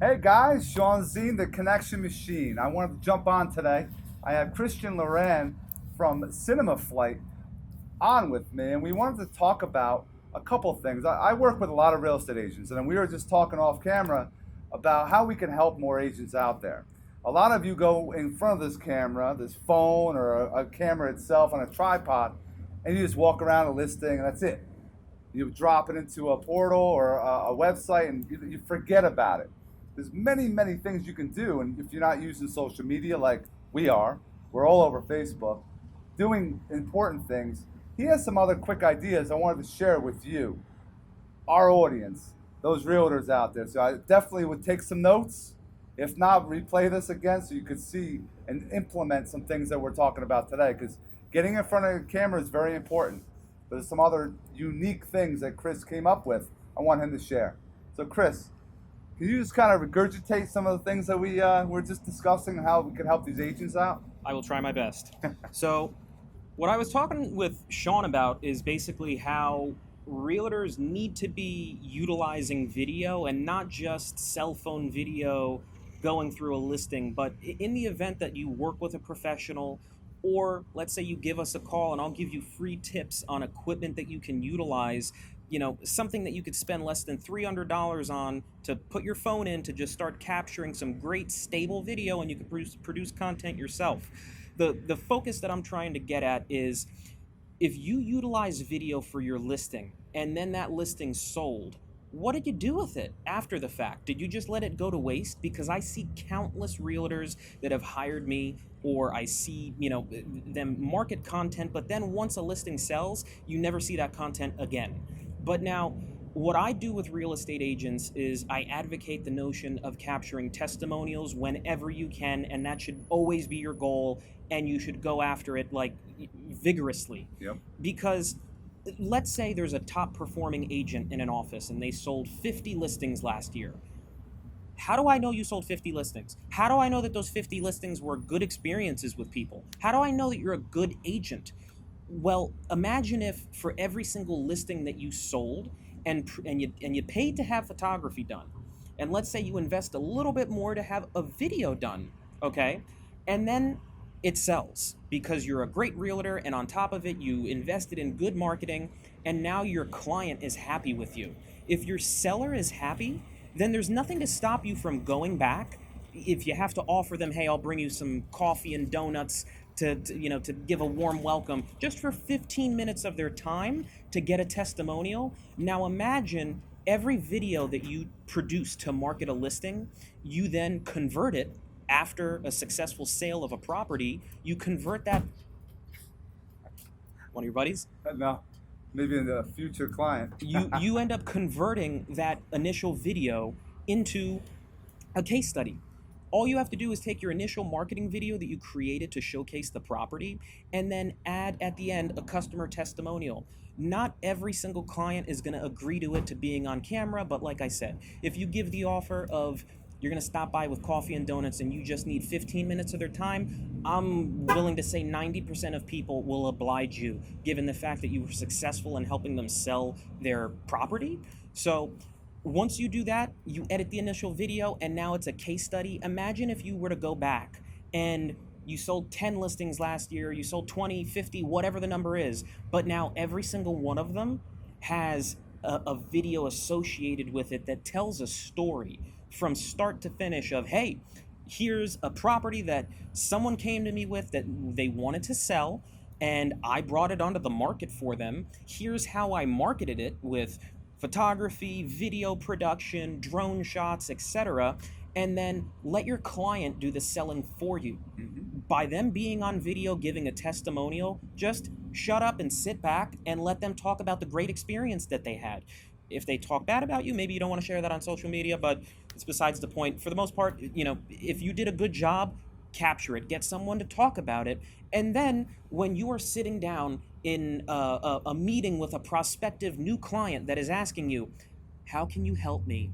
Hey guys, Shawn, Ziem, the Connection Machine. I wanted to jump on today. I have Christian Loran from Cinemaflight on with me, and we wanted to talk about a couple things. I work with a lot of real estate agents, and we were just talking off camera about how we can help more agents out there. A lot of you go in front of this camera, this phone, or a camera itself on a tripod, and you just walk around a listing, and that's it. You drop it into a portal or a website, and you forget about it. There's many things you can do, and if you're not using social media like we are, we're all over Facebook, doing important things. He has some other quick ideas I wanted to share with you, our audience, those realtors out there. So I definitely would take some notes. If not, replay this again so you could see and implement some things that we're talking about today, because getting in front of the camera is very important. There's some other unique things that Chris came up with I want him to share. So Chris, can you just kind of regurgitate some of the things that we were just discussing and how we can help these agents out? I will try my best. So, what I was talking with Shawn about is basically how realtors need to be utilizing video and not just cell phone video going through a listing, but in the event that you work with a professional, or let's say you give us a call and I'll give you free tips on equipment that you can utilize, something that you could spend less than $300 on to put your phone in to just start capturing some great stable video, and you can produce content yourself. The focus that I'm trying to get at is, if you utilize video for your listing and then that listing sold, what did you do with it after the fact? Did you just let it go to waste? Because I see countless realtors that have hired me, or I see, them market content, but then once a listing sells, you never see that content again. But now, what I do with real estate agents is I advocate the notion of capturing testimonials whenever you can, and that should always be your goal, and you should go after it like vigorously. Yep. Because let's say there's a top performing agent in an office and they sold 50 listings last year. How do I know you sold 50 listings? How do I know that those 50 listings were good experiences with people? How do I know that you're a good agent? Well, imagine if for every single listing that you sold and you paid to have photography done, and let's say you invest a little bit more to have a video done, okay? And then it sells because you're a great realtor, and on top of it, you invested in good marketing, and now your client is happy with you. If your seller is happy, then there's nothing to stop you from going back. If you have to offer them, hey, I'll bring you some coffee and donuts to give a warm welcome just for 15 minutes of their time to get a testimonial. Now imagine every video that you produce to market a listing, you then convert it after a successful sale of a property. You convert that. One of your buddies? No, maybe in the future client. You end up converting that initial video into a case study. All you have to do is take your initial marketing video that you created to showcase the property, and then add at the end a customer testimonial. Not every single client is going to agree to it, to being on camera, but like I said, if you give the offer of you're going to stop by with coffee and donuts and you just need 15 minutes of their time, I'm willing to say 90% of people will oblige you, given the fact that you were successful in helping them sell their property. So once you do that, you edit the initial video, and now it's a case study. Imagine if you were to go back and you sold 10 listings last year, you sold 20, 50, whatever the number is, but now every single one of them has a video associated with it that tells a story from start to finish of, hey, here's a property that someone came to me with that they wanted to sell, and I brought it onto the market for them. Here's how I marketed it with photography, video production, drone shots, etc. And then let your client do the selling for you. By them being on video giving a testimonial, just shut up and sit back and let them talk about the great experience that they had. If they talk bad about you, maybe you don't want to share that on social media, but it's besides the point. For the most part, if you did a good job, capture it, get someone to talk about it, and then when you are sitting down in a meeting with a prospective new client that is asking you, how can you help me?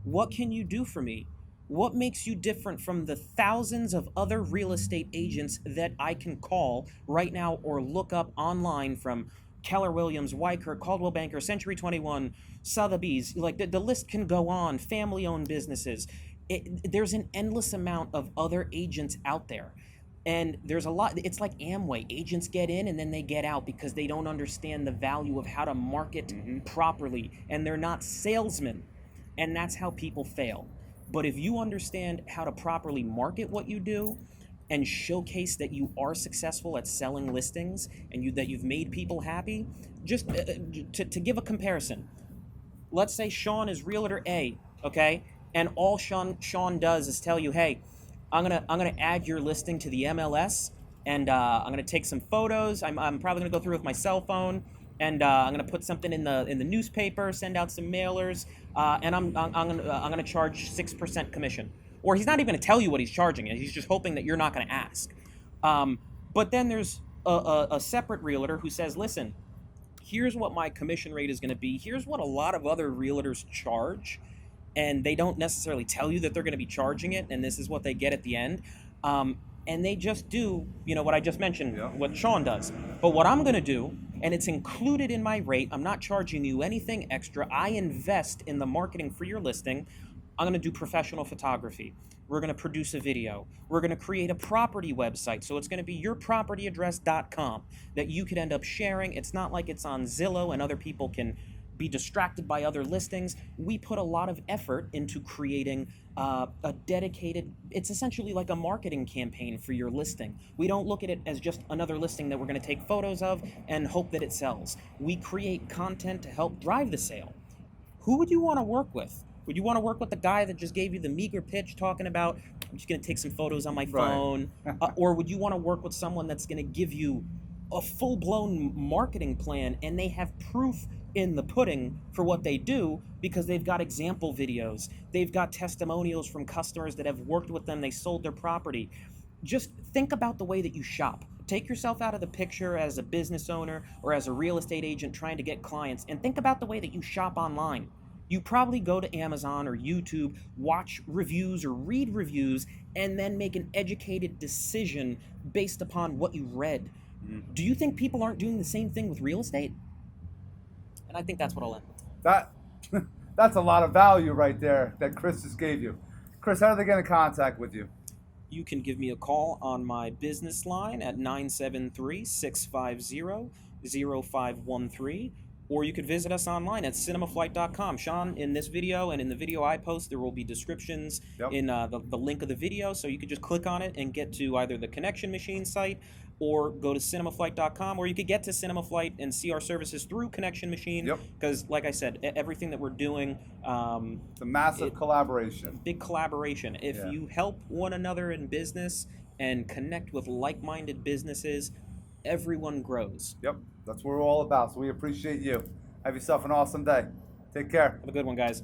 What can you do for me? What makes you different from the thousands of other real estate agents that I can call right now or look up online, from Keller Williams, Weicker, Caldwell Banker, Century 21, Sotheby's? Like the list can go on, family-owned businesses. there's an endless amount of other agents out there. And there's a lot, it's like Amway. Agents get in and then they get out because they don't understand the value of how to market properly. And they're not salesmen. And that's how people fail. But if you understand how to properly market what you do and showcase that you are successful at selling listings and that you've made people happy, just to give a comparison, let's say Shawn is realtor A, okay? And all Shawn does is tell you, hey, I'm gonna add your listing to the MLS, and I'm gonna take some photos. I'm probably gonna go through with my cell phone, and I'm gonna put something in the newspaper, send out some mailers, and I'm gonna charge 6% commission. Or he's not even gonna tell you what he's charging. He's just hoping that you're not gonna ask. But then there's a separate realtor who says, listen, here's what my commission rate is going to be. Here's what a lot of other realtors charge. And they don't necessarily tell you that they're going to be charging it. And this is what they get at the end. And they just do, what I just mentioned, what Shawn does. But what I'm going to do, and it's included in my rate, I'm not charging you anything extra. I invest in the marketing for your listing. I'm going to do professional photography. We're going to produce a video. We're going to create a property website. So it's going to be yourpropertyaddress.com that you could end up sharing. It's not like it's on Zillow and other people can be distracted by other listings. We put a lot of effort into creating a dedicated, it's essentially like a marketing campaign for your listing. We don't look at it as just another listing that we're going to take photos of and hope that it sells. We create content to help drive the sale. Who would you want to work with? Would you want to work with the guy that just gave you the meager pitch talking about, I'm just going to take some photos on my phone? Or would you want to work with someone that's going to give you a full-blown marketing plan and they have proof in the pudding for what they do because they've got example videos, they've got testimonials from customers that have worked with them, they sold their property? Just think about the way that you shop. Take yourself out of the picture as a business owner or as a real estate agent trying to get clients, and think about the way that you shop online. You probably go to Amazon or YouTube, watch reviews or read reviews, and then make an educated decision based upon what you read. Do you think people aren't doing the same thing with real estate? And I think that's what I'll end with. That's a lot of value right there that Chris just gave you. Chris, how do they get in contact with you? You can give me a call on my business line at 973-650-0513, or you could visit us online at cinemaflight.com. Shawn, in this video and in the video I post, there will be descriptions in the link of the video, so you could just click on it and get to either the Connection Machine site or go to cinemaflight.com, or you could get to Cinemaflight and see our services through Connection Machine, because like I said, everything that we're doing, it's a massive collaboration. Big collaboration. If you help one another in business and connect with like-minded businesses, everyone grows. Yep, that's what we're all about, so we appreciate you. Have yourself an awesome day. Take care. Have a good one, guys.